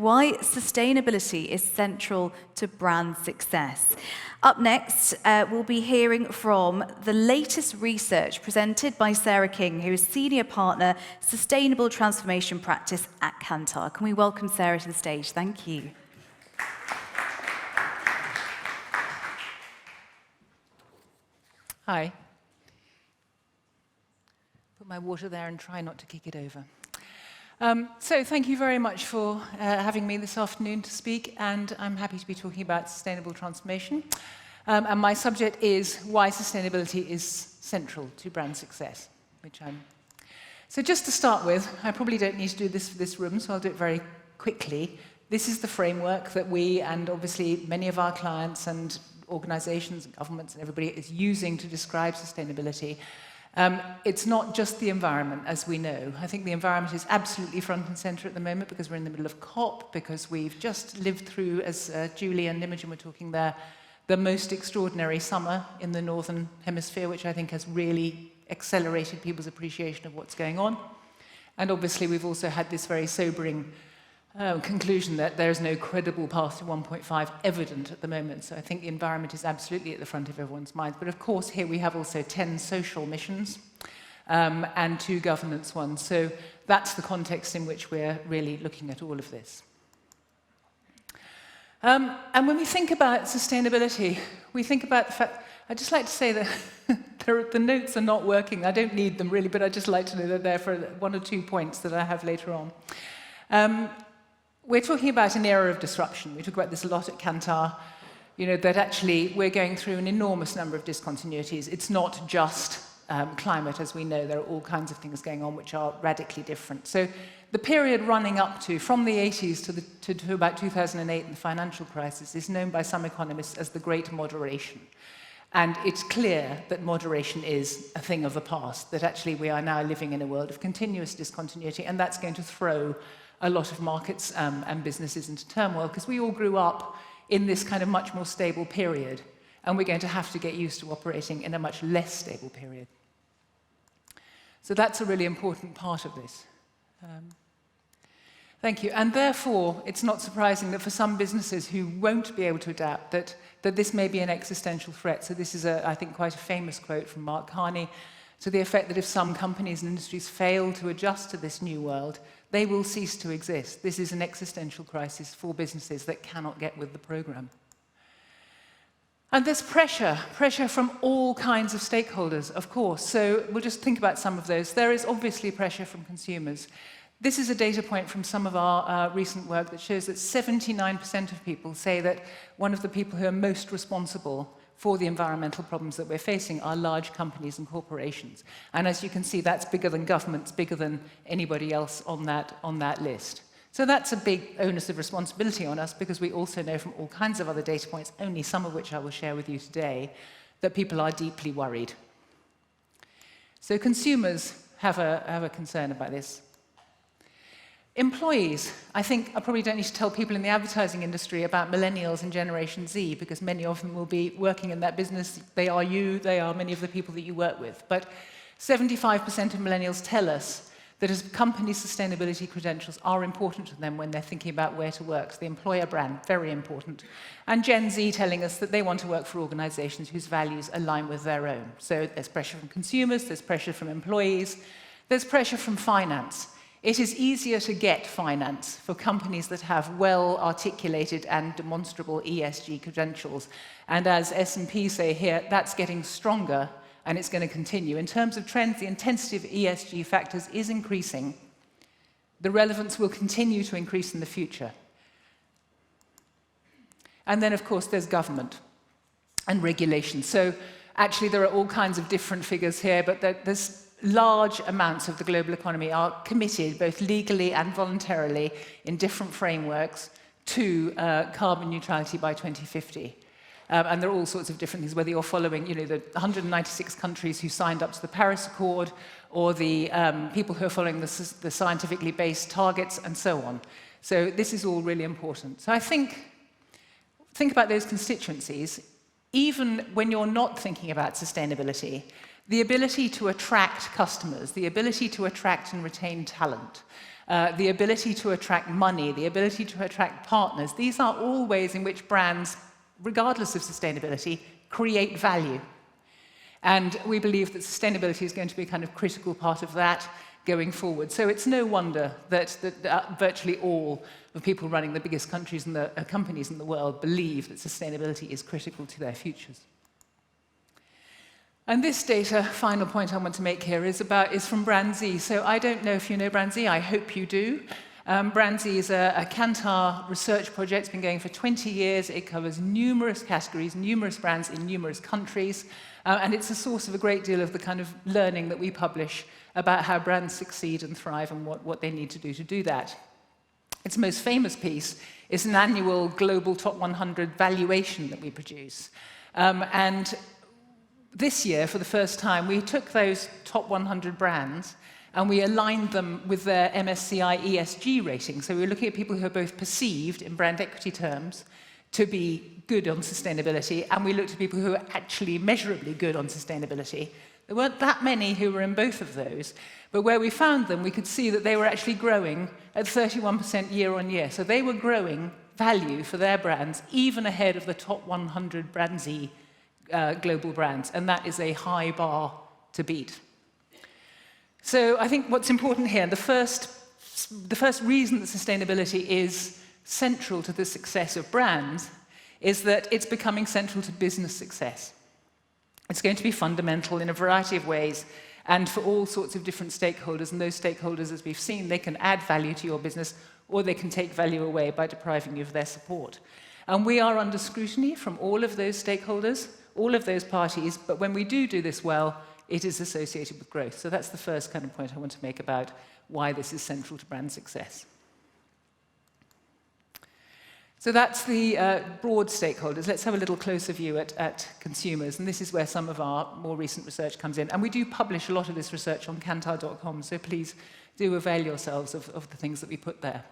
why sustainability is central to brand success. Up next, we'll be hearing from the latest research presented by Sarah King, who is Senior Partner, Sustainable Transformation Practice at Kantar. Can we welcome Sarah to the stage? Thank you. Hi. Put my water there and try not to kick it over. So thank you very much for having me this afternoon to speak, and I'm happy to be talking about sustainable transformation. And my subject is why sustainability is central to brand success, So just to start with, I probably don't need to do this for this room, so I'll do it very quickly. This is the framework that we, and obviously many of our clients and organizations and governments and everybody, is using to describe sustainability. It's not just the environment, as we know. I think the environment is absolutely front and center at the moment because we're in the middle of COP, because we've just lived through, as Julie and Imogen were talking there, the most extraordinary summer in the Northern Hemisphere, which I think has really accelerated people's appreciation of what's going on. And obviously we've also had this very sobering conclusion that there is no credible path to 1.5 evident at the moment. So I think the environment is absolutely at the front of everyone's minds. But of course, here we have also 10 social missions and 2 governance ones. So that's the context in which we're really looking at all of this. And when we think about sustainability, we think about the fact, I'd just like to say that the notes are not working. I don't need them really, but I'd just like to know that they're for 1 or 2 points that I have later on. We're talking about an era of disruption. We talk about this a lot at Kantar, that actually we're going through an enormous number of discontinuities. It's not just climate, as we know. There are all kinds of things going on which are radically different. So the period running up to, from the 80s to about 2008 and the financial crisis, is known by some economists as the Great Moderation. And it's clear that moderation is a thing of the past, that actually we are now living in a world of continuous discontinuity, and that's going to throw a lot of markets and businesses into turmoil, because we all grew up in this kind of much more stable period, and we're going to have to get used to operating in a much less stable period. So that's a really important part of this. Thank you. And therefore, it's not surprising that for some businesses who won't be able to adapt, that this may be an existential threat. So this is, I think, quite a famous quote from Mark Carney, to the effect that if some companies and industries fail to adjust to this new world, they will cease to exist. This is an existential crisis for businesses that cannot get with the program. And there's pressure from all kinds of stakeholders, of course. So we'll just think about some of those. There is obviously pressure from consumers. This is a data point from some of our recent work that shows that 79% of people say that one of the people who are most responsible for the environmental problems that we're facing are large companies and corporations. And as you can see, that's bigger than governments, bigger than anybody else on that list. So that's a big onus of responsibility on us, because we also know from all kinds of other data points, only some of which I will share with you today, that people are deeply worried. So consumers have a concern about this. Employees, I think I probably don't need to tell people in the advertising industry about millennials and Generation Z, because many of them will be working in that business. They are you, they are many of the people that you work with. But 75% of millennials tell us that as company sustainability credentials are important to them when they're thinking about where to work. So the employer brand, very important. And Gen Z telling us that they want to work for organizations whose values align with their own. So there's pressure from consumers, there's pressure from employees, there's pressure from finance. It is easier to get finance for companies that have well-articulated and demonstrable ESG credentials. And as S&P say here, that's getting stronger, and it's going to continue. In terms of trends, the intensity of ESG factors is increasing. The relevance will continue to increase in the future. And then, of course, there's government and regulation. So actually, there are all kinds of different figures here, but there's large amounts of the global economy are committed, both legally and voluntarily, in different frameworks, to carbon neutrality by 2050. And there are all sorts of different things, whether you're following, the 196 countries who signed up to the Paris Accord, or the people who are following the scientifically based targets, and so on. So this is all really important. So I think about those constituencies. Even when you're not thinking about sustainability, The ability to attract customers, the ability to attract and retain talent, the ability to attract money, the ability to attract partners, these are all ways in which brands, regardless of sustainability, create value. And we believe that sustainability is going to be a kind of critical part of that going forward. So it's no wonder that virtually all the people running the biggest countries and the companies in the world believe that sustainability is critical to their futures. And this data, final point I want to make here, is from Brand Z. So I don't know if you know Brand Z, I hope you do. Brand Z is a Kantar research project. It's been going for 20 years. It covers numerous categories, numerous brands in numerous countries. And it's a source of a great deal of the kind of learning that we publish about how brands succeed and thrive and what they need to do that. Its most famous piece is an annual global top 100 valuation that we produce. And this year, for the first time, we took those top 100 brands and we aligned them with their MSCI ESG rating. So we were looking at people who are both perceived, in brand equity terms, to be good on sustainability, and we looked at people who are actually measurably good on sustainability. There weren't that many who were in both of those, but where we found them, we could see that they were actually growing at 31% year on year. So they were growing value for their brands, even ahead of the top 100 Brand Z global brands, and that is a high bar to beat. So I think what's important here, the first reason that sustainability is central to the success of brands is that it's becoming central to business success. It's going to be fundamental in a variety of ways and for all sorts of different stakeholders, and those stakeholders, as we've seen, they can add value to your business or they can take value away by depriving you of their support. And we are under scrutiny from all of those stakeholders, all of those parties, but when we do this well, it is associated with growth. So that's the first kind of point I want to make about why this is central to brand success. So that's the broad stakeholders. Let's have a little closer view at consumers, and this is where some of our more recent research comes in. And we do publish a lot of this research on Kantar.com, so please do avail yourselves of the things that we put there.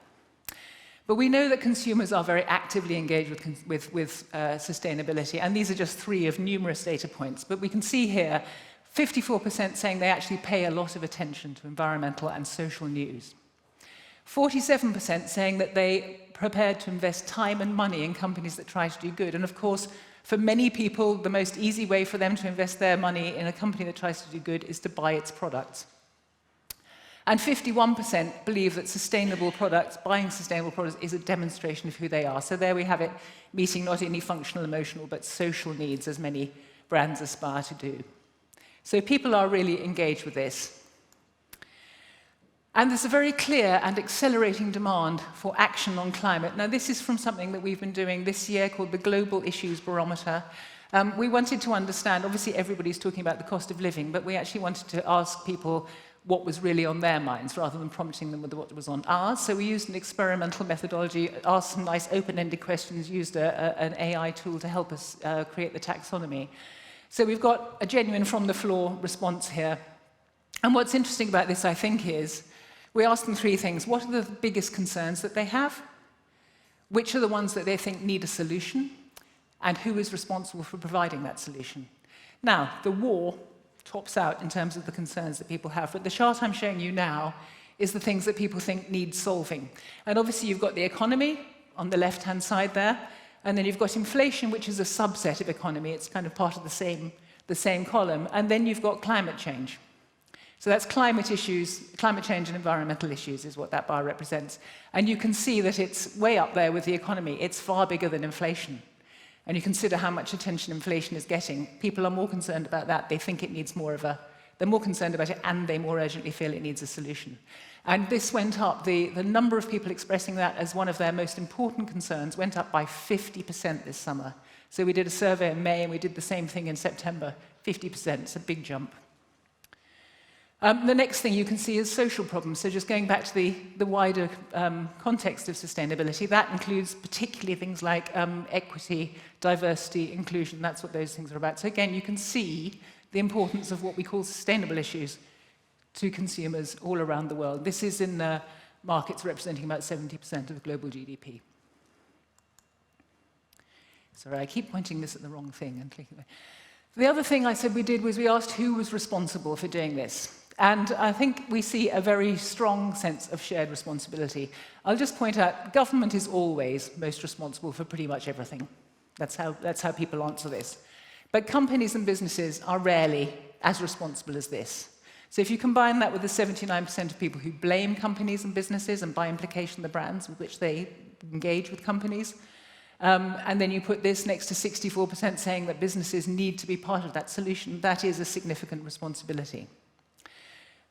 But we know that consumers are very actively engaged with sustainability, and these are just three of numerous data points. But we can see here 54% saying they actually pay a lot of attention to environmental and social news. 47% saying that they prepared to invest time and money in companies that try to do good. And of course, for many people, the most easy way for them to invest their money in a company that tries to do good is to buy its products. And 51% believe that sustainable products, buying sustainable products, is a demonstration of who they are. So there we have it, meeting not only functional, emotional, but social needs, as many brands aspire to do. So people are really engaged with this. And there's a very clear and accelerating demand for action on climate. Now, this is from something that we've been doing this year called the Global Issues Barometer. We wanted to understand, obviously everybody's talking about the cost of living, but we actually wanted to ask people what was really on their minds rather than prompting them with what was on ours. So we used an experimental methodology, asked some nice open-ended questions, used an AI tool to help us create the taxonomy. So we've got a genuine from-the-floor response here. And what's interesting about this, I think, is we asked them three things. What are the biggest concerns that they have? Which are the ones that they think need a solution? And who is responsible for providing that solution? Now, the war tops out in terms of the concerns that people have. But the chart I'm showing you now is the things that people think need solving. And obviously, you've got the economy on the left-hand side there. And then you've got inflation, which is a subset of economy. It's kind of part of the same column. And then you've got climate change. So that's climate issues, climate change and environmental issues is what that bar represents. And you can see that it's way up there with the economy. It's far bigger than inflation. And you consider how much attention inflation is getting. People are more concerned about that. They think it needs more of a, they're more concerned about it, and they more urgently feel it needs a solution. And this went up, the number of people expressing that as one of their most important concerns went up by 50% this summer. So we did a survey in May, and we did the same thing in September. 50%, it's a big jump. The next thing you can see is social problems. So just going back to the wider context of sustainability, that includes particularly things like equity, diversity, inclusion. That's what those things are about. So again, you can see the importance of what we call sustainable issues to consumers all around the world. This is in markets representing about 70% of global GDP. Sorry, I keep pointing this at the wrong thing and clicking away. The other thing I said we did was we asked who was responsible for doing this. And I think we see a very strong sense of shared responsibility. I'll just point out, government is always most responsible for pretty much everything. That's how people answer this. But companies and businesses are rarely as responsible as this. So if you combine that with the 79% of people who blame companies and businesses, and by implication the brands with which they engage with companies, and then you put this next to 64% saying that businesses need to be part of that solution, that is a significant responsibility.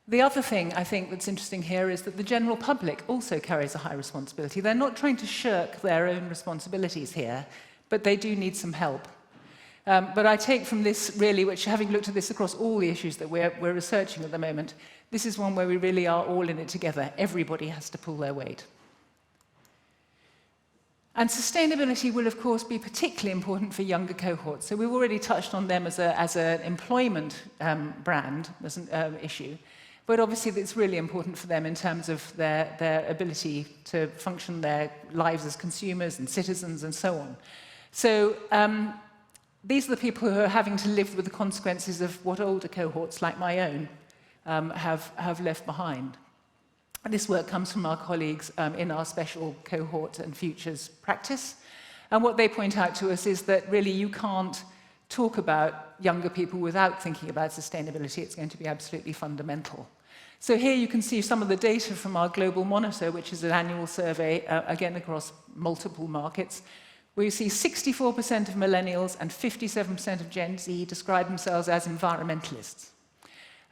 The other thing I think that's interesting here is that the general public also carries a high responsibility. They're not trying to shirk their own responsibilities here, but they do need some help. But I take from this really, which having looked at this across all the issues that we're researching at the moment, this is one where we really are all in it together. Everybody has to pull their weight. And sustainability will, of course, be particularly important for younger cohorts. So we've already touched on them as an employment brand, as an issue. But obviously, it's really important for them in terms of their ability to function their lives as consumers and citizens and so on. So these are the people who are having to live with the consequences of what older cohorts like my own have left behind. And this work comes from our colleagues in our special cohort and futures practice. And what they point out to us is that really you can't talk about younger people without thinking about sustainability. It's going to be absolutely fundamental. So here you can see some of the data from our Global Monitor, which is an annual survey, again across multiple markets, where you see 64% of millennials and 57% of Gen Z describe themselves as environmentalists.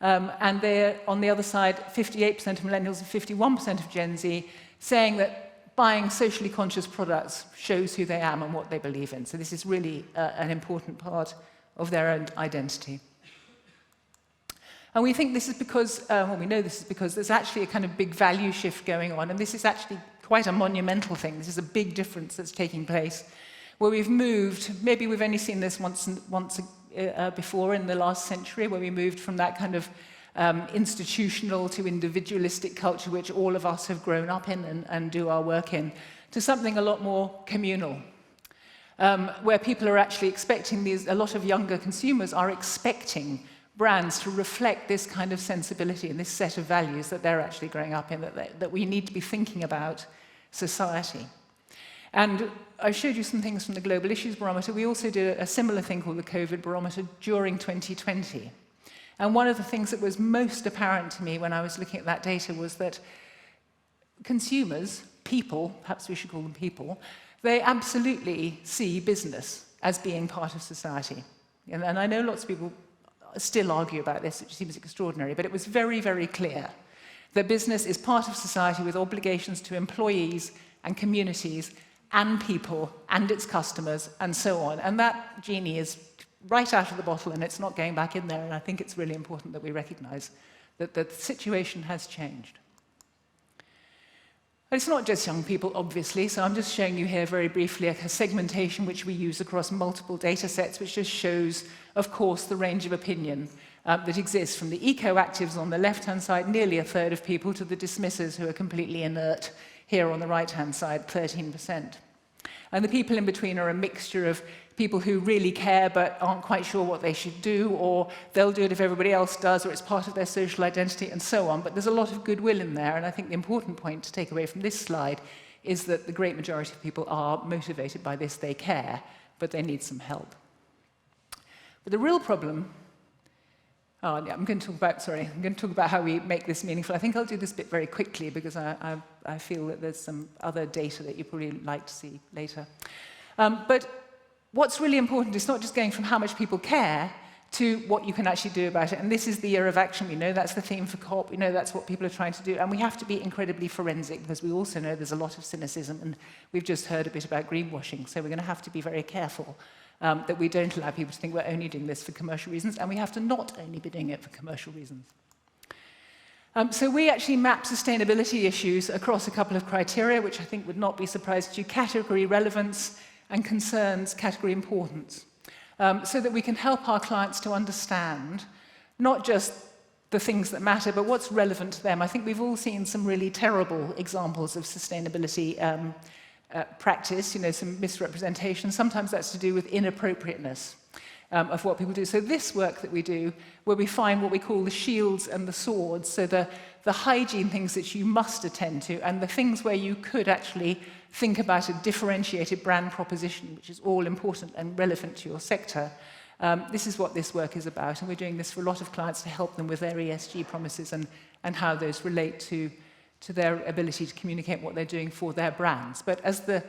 And they're, on the other side, 58% of millennials and 51% of Gen Z saying that buying socially conscious products shows who they am and what they believe in. So this is really an important part of their own identity. And we think this is because, well, we know this is because there's actually a kind of big value shift going on, and this is actually quite a monumental thing. This is a big difference that's taking place, where we've moved, maybe we've only seen this once before in the last century, where we moved from that kind of institutional to individualistic culture, which all of us have grown up in and do our work in, to something a lot more communal, where people are actually expecting a lot of younger consumers are expecting brands to reflect this kind of sensibility and this set of values that they're actually growing up in, that we need to be thinking about society. And I showed you some things from the Global Issues Barometer. We also did a similar thing called the COVID Barometer during 2020. And one of the things that was most apparent to me when I was looking at that data was that consumers, people, perhaps we should call them people, they absolutely see business as being part of society. And I know lots of people still argue about this, which seems extraordinary, but it was very, very clear that business is part of society with obligations to employees and communities and people and its customers and so on. And that genie is right out of the bottle and it's not going back in there. And I think it's really important that we recognize that the situation has changed. And it's not just young people, obviously, so I'm just showing you here very briefly a segmentation which we use across multiple data sets, which just shows, of course, the range of opinion that exists from the eco-actives on the left-hand side, nearly a third of people, to the dismissers who are completely inert here on the right-hand side, 13%. And the people in between are a mixture of people who really care but aren't quite sure what they should do, or they'll do it if everybody else does, or it's part of their social identity, and so on. But there's a lot of goodwill in there, and I think the important point to take away from this slide is that the great majority of people are motivated by this. They care, but they need some help. But the real problem... I'm going to talk about how we make this meaningful. I think I'll do this bit very quickly because I feel that there's some other data that you probably like to see later. But what's really important is not just going from how much people care to what you can actually do about it. And this is the year of action. We know that's the theme for COP. We know that's what people are trying to do. And we have to be incredibly forensic because we also know there's a lot of cynicism. And we've just heard a bit about greenwashing. So we're going to have to be very careful that we don't allow people to think we're only doing this for commercial reasons, and we have to not only be doing it for commercial reasons. So we actually map sustainability issues across a couple of criteria, which I think would not be surprised to you: category relevance and concerns category importance, so that we can help our clients to understand not just the things that matter, but what's relevant to them. I think we've all seen some really terrible examples of sustainability practice, some misrepresentation. Sometimes that's to do with inappropriateness. of what people do. So this work that we do, where we find what we call the shields and the swords, so the hygiene things that you must attend to, and the things where you could actually think about a differentiated brand proposition, which is all important and relevant to your sector. This is what this work is about, and we're doing this for a lot of clients to help them with their ESG promises and how those relate to their ability to communicate what they're doing for their brands. But as the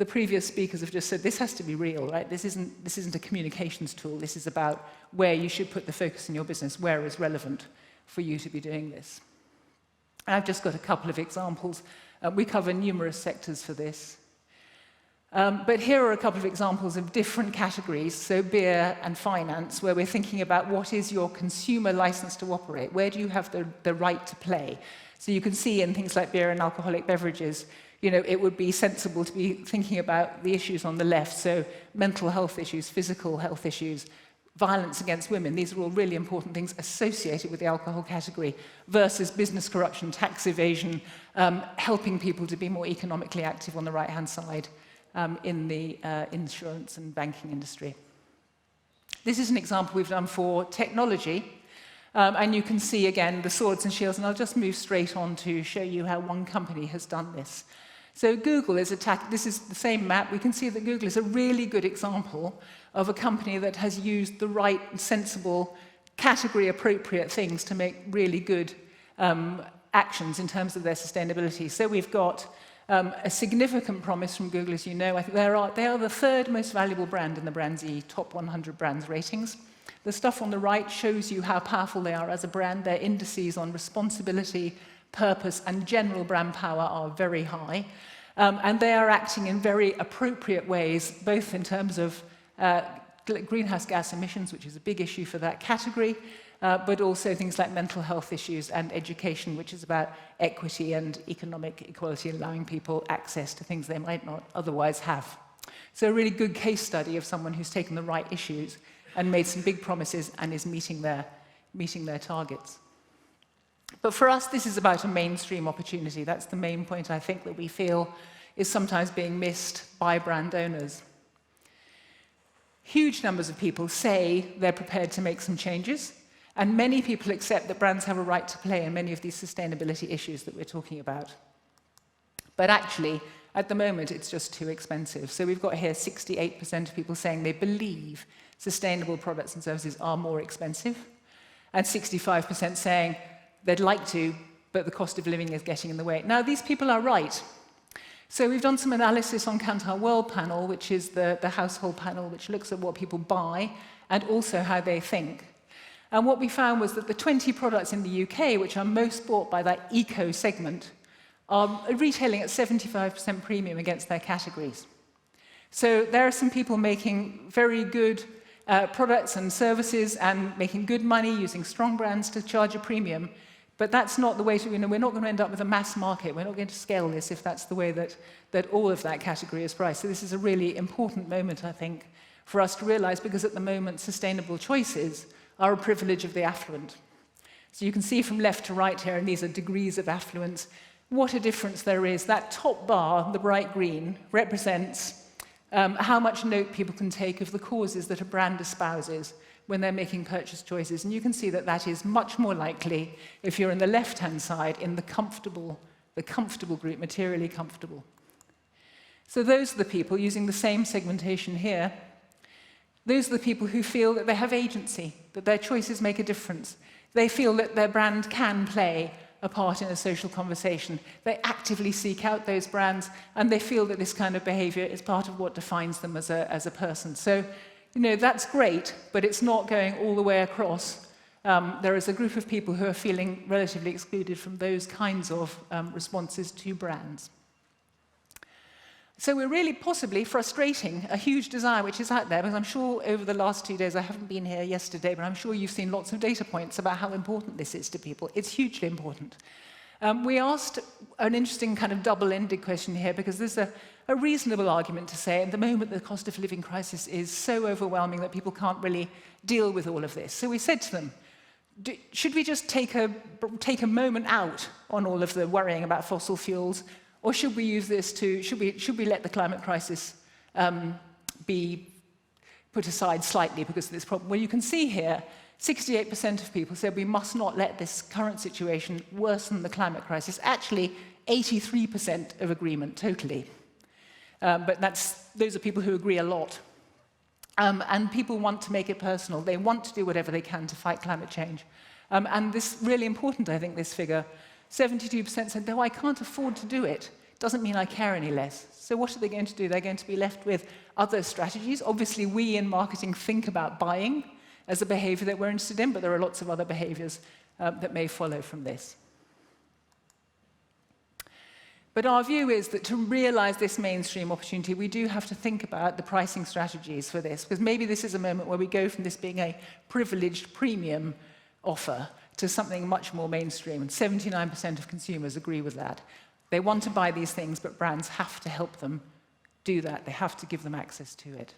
previous speakers have just said, this has to be real, right? This isn't a communications tool. This is about where you should put the focus in your business, where is relevant for you to be doing this. And I've just got a couple of examples. We cover numerous sectors for this. But here are a couple of examples of different categories, so beer and finance, where we're thinking about what is your consumer license to operate? Where do you have the right to play? So you can see in things like beer and alcoholic beverages, you know, it would be sensible to be thinking about the issues on the left, so mental health issues, physical health issues, violence against women. These are all really important things associated with the alcohol category versus business corruption, tax evasion, helping people to be more economically active on the right-hand side in the insurance and banking industry. This is an example we've done for technology. And you can see, again, the swords and shields, and I'll just move straight on to show you how one company has done this. So Google is this is the same map. We can see that Google is a really good example of a company that has used the right, sensible, category-appropriate things to make really good actions in terms of their sustainability. So we've got a significant promise from Google, as you know. I think they are the third most valuable brand in the BrandZ top 100 brands ratings. The stuff on the right shows you how powerful they are as a brand. Their indices on responsibility, purpose, and general brand power are very high. And they are acting in very appropriate ways, both in terms of greenhouse gas emissions, which is a big issue for that category, but also things like mental health issues and education, which is about equity and economic equality, allowing people access to things they might not otherwise have. So a really good case study of someone who's taken the right issues and made some big promises and is meeting their targets. But for us, this is about a mainstream opportunity. That's the main point, I think, that we feel is sometimes being missed by brand owners. Huge numbers of people say they're prepared to make some changes, and many people accept that brands have a right to play in many of these sustainability issues that we're talking about. But actually, at the moment, it's just too expensive. So we've got here 68% of people saying they believe sustainable products and services are more expensive, and 65% saying they'd like to, but the cost of living is getting in the way. Now, these people are right. So we've done some analysis on Kantar World Panel, which is the household panel, which looks at what people buy and also how they think. And what we found was that the 20 products in the UK, which are most bought by that eco segment, are retailing at 75% premium against their categories. So there are some people making very good products and services and making good money using strong brands to charge a premium, but that's not the way to, we're not going to end up with a mass market. We're not going to scale this if that's the way that all of that category is priced. So this is a really important moment, I think, for us to realize, because at the moment, sustainable choices are a privilege of the affluent. So you can see from left to right here, and these are degrees of affluence, what a difference there is. That top bar, the bright green, represents how much note people can take of the causes that a brand espouses when they're making purchase choices. And you can see that that is much more likely if you're in the left-hand side, in the comfortable group, materially comfortable. So those are the people, using the same segmentation here, those are the people who feel that they have agency, that their choices make a difference. They feel that their brand can play a part in a social conversation. They actively seek out those brands, and they feel that this kind of behavior is part of what defines them as a person. So, that's great, but it's not going all the way across. There is a group of people who are feeling relatively excluded from those kinds of responses to brands. So we're really possibly frustrating a huge desire which is out there, because I'm sure over the last 2 days, I haven't been here yesterday, but I'm sure you've seen lots of data points about how important this is to people. It's hugely important. We asked an interesting kind of double-ended question here, because there's a reasonable argument to say at the moment the cost of living crisis is so overwhelming that people can't really deal with all of this. So we said to them, should we just take a moment out on all of the worrying about fossil fuels, or should we use this to, should we let the climate crisis be put aside slightly because of this problem. Well, you can see here, 68% of people said we must not let this current situation worsen the climate crisis. Actually, 83% of agreement totally. But those are people who agree a lot. And people want to make it personal. They want to do whatever they can to fight climate change. And this is really important, I think, this figure. 72% said, no, I can't afford to do it. Doesn't mean I care any less. So what are they going to do? They're going to be left with other strategies. Obviously, we in marketing think about buying as a behavior that we're interested in, but there are lots of other behaviors that may follow from this. But our view is that to realize this mainstream opportunity, we do have to think about the pricing strategies for this, because maybe this is a moment where we go from this being a privileged premium offer to something much more mainstream, and 79% of consumers agree with that. They want to buy these things, but brands have to help them do that. They have to give them access to it.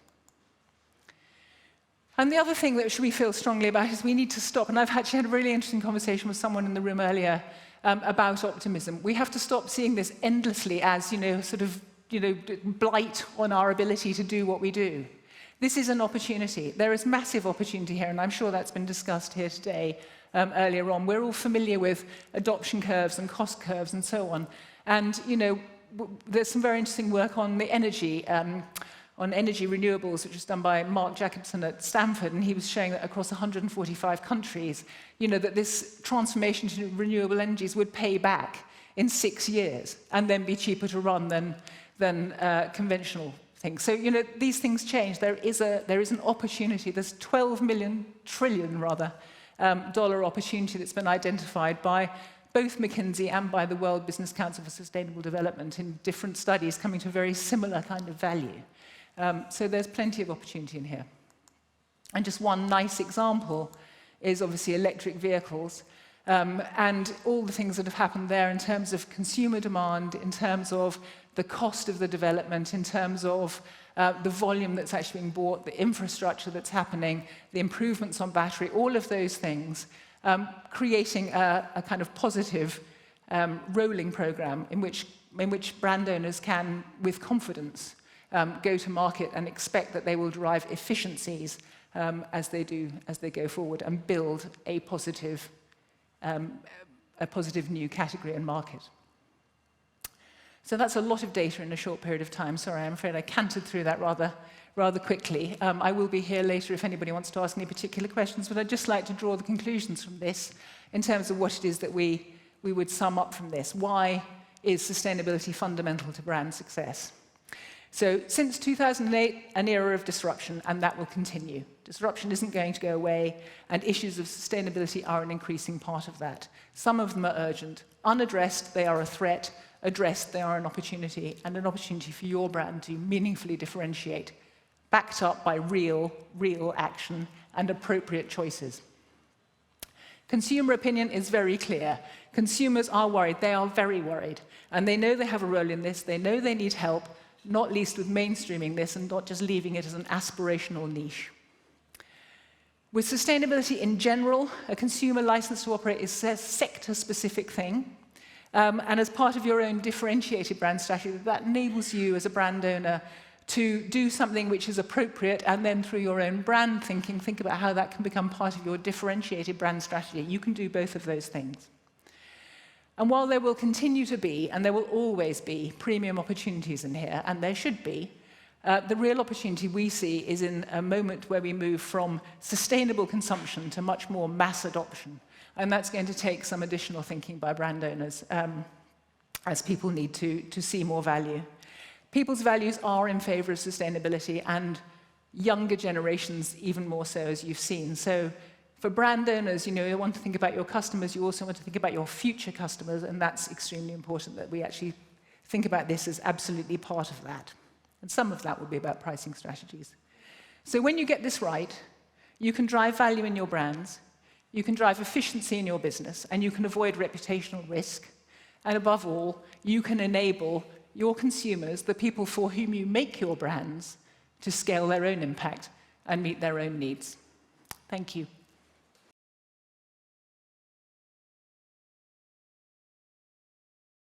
And the other thing that we feel strongly about is we need to stop, and I've actually had a really interesting conversation with someone in the room earlier about optimism. We have to stop seeing this endlessly as, blight on our ability to do what we do. This is an opportunity. There is massive opportunity here, and I'm sure that's been discussed here today earlier on. We're all familiar with adoption curves and cost curves and so on. And, there's some very interesting work on the energy renewables, which was done by Mark Jacobson at Stanford, and he was showing that across 145 countries, that this transformation to renewable energies would pay back in 6 years and then be cheaper to run than conventional things. So, these things change. There is an opportunity. There's $12 trillion dollar opportunity that's been identified by both McKinsey and by the World Business Council for Sustainable Development in different studies coming to a very similar kind of value. So there's plenty of opportunity in here. And just one nice example is obviously electric vehicles and all the things that have happened there in terms of consumer demand, in terms of the cost of the development, in terms of the volume that's actually being bought, the infrastructure that's happening, the improvements on battery, all of those things, creating a kind of positive rolling program in which brand owners can, with confidence, go to market and expect that they will derive efficiencies as they go forward and build a positive new category and market. So that's a lot of data in a short period of time. Sorry, I'm afraid I cantered through that rather quickly. I will be here later if anybody wants to ask any particular questions, but I'd just like to draw the conclusions from this in terms of what it is that we would sum up from this. Why is sustainability fundamental to brand success? So since 2008, an era of disruption, and that will continue. Disruption isn't going to go away, and issues of sustainability are an increasing part of that. Some of them are urgent. Unaddressed, they are a threat. Addressed, they are an opportunity, and an opportunity for your brand to meaningfully differentiate, backed up by real action and appropriate choices. Consumer opinion is very clear. Consumers are worried. They are very worried. And they know they have a role in this. They know they need help, not least with mainstreaming this and not just leaving it as an aspirational niche. With sustainability in general, a consumer license to operate is a sector-specific thing. And as part of your own differentiated brand strategy, that enables you as a brand owner to do something which is appropriate, and then through your own brand thinking, think about how that can become part of your differentiated brand strategy. You can do both of those things. And while there will continue to be, and there will always be, premium opportunities in here, and there should be, the real opportunity we see is in a moment where we move from sustainable consumption to much more mass adoption. And that's going to take some additional thinking by brand owners as people need to see more value. People's values are in favor of sustainability, and younger generations even more so, as you've seen. So for brand owners, you want to think about your customers. You also want to think about your future customers, and that's extremely important that we actually think about this as absolutely part of that. And some of that will be about pricing strategies. So when you get this right, you can drive value in your brands, you can drive efficiency in your business, and you can avoid reputational risk. And above all, you can enable your consumers, the people for whom you make your brands, to scale their own impact and meet their own needs. Thank you.